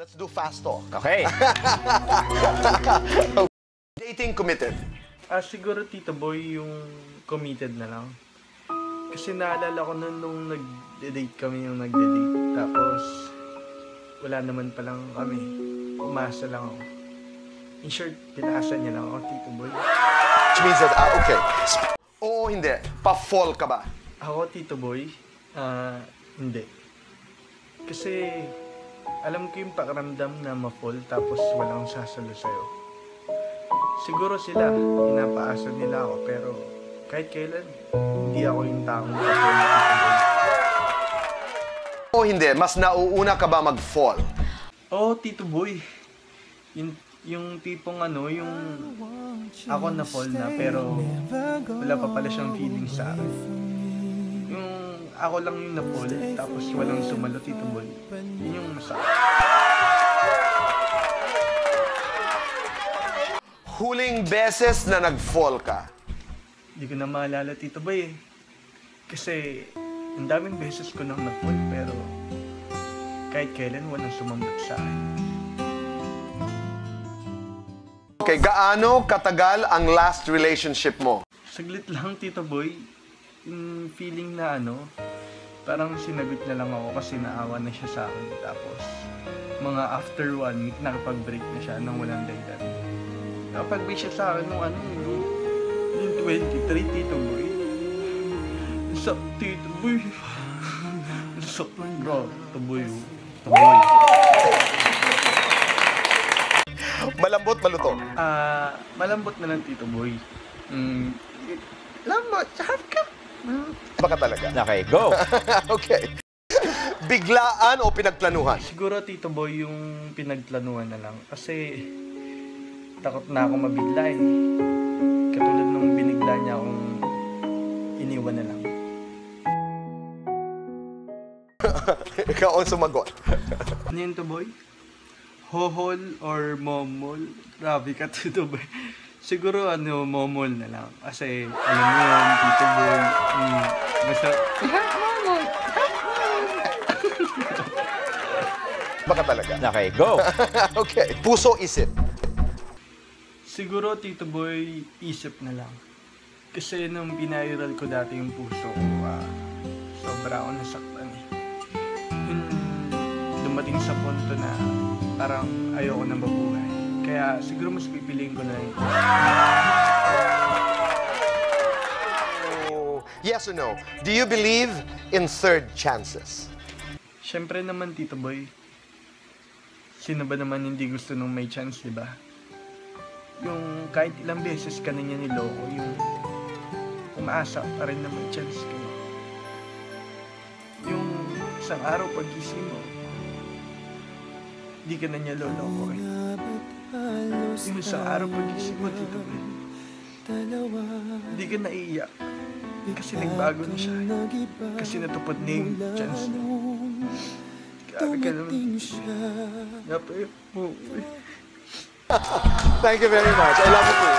Let's do fast talk. Okay. Dating committed. Siguro Tito Boy yung committed na lang. Kasi naalala ko nung nag-date kami yung nag-date. Tapos wala naman palang kami. Umasa lang ako. In short, pinasa niya lang ako, Tito Boy. Which means that, okay. Oo, hindi. Pa-fall ka ba? Ako, Tito Boy, hindi. Kasi alam ko yung pakiramdam na ma-fall tapos walang sasalo sa'yo. Siguro sila, pinapaasa nila ako, pero kahit kailan, hindi ako yung taong pa-fall, Tito Boy. Oo, hindi. Mas nauuna ka ba mag-fall? Oo, Tito Boy. Yung tipong yung ako na-fall na, pero wala pa pala siyang feeling sa akin. Yung ako lang yung na-fall, tapos walang sumalo, Tito Boy. Yun yung masakit. Huling beses na nag-fall ka? Hindi ko na maalala, Tito Boy eh. Kasi ang daming beses ko nang na-fall, pero kahit kailan walang sumambot sa akin. Okay, gaano katagal ang last relationship mo? Saglit lang, Tito Boy. Yung feeling na parang sinagot na lang ako kasi naawa na siya sa akin. Tapos, mga after 1 week, nakapag-break na siya nang walang dahilan. Nakapag-break siya sa akin nung yung 23, Tito Boy. Sup, Tito Boy. Sup, bro. Tito Boy. Tito Boy. Malambot, malutong? Malambot na lang, Tito Boy. Lambot, sarap ka. Baka talaga. Okay, go. Okay. Biglaan o pinagplanuhan? Siguro, Tito Boy, yung pinagplanuhan na lang. Kasi takot na ako mabigla eh. Katulad nung binigla niya akong iniwan na lang. Ikaw ang sumagot. Ano yun, Tito Boy? Hohol or momol? Grabe ka, Tito Boy. Siguro momol na lang. Kasi alam mo yun, Tito Boy. Basta, momol! Baka talaga. Okay, go. Okay. Puso, isip? Siguro, Tito Boy, isip na lang. Kasi nung pinairal ko dati yung puso ko, sobra ako nasaktan eh. Dumating sa punto na parang ayoko na mabuhay. Kaya siguro mas pipiliin ko na yun. Yes or no? Do you believe in third chances? Siyempre naman, Tito Boy. Sino ba naman hindi gusto nung may chance, di ba? Yung kahit ilang beses ka na niya niloko, yung umaasa pa rin na may chance ka. Yung isang araw pagising mo, di ka na niya loloko eh. Yung isang araw pagising mo, Tito Boy, di ka naiiyak. Kasi nagbago na siya. Kasi natupad na yung chance na. Grabe ka naman. Napayap mo. Thank you very much. I love it too.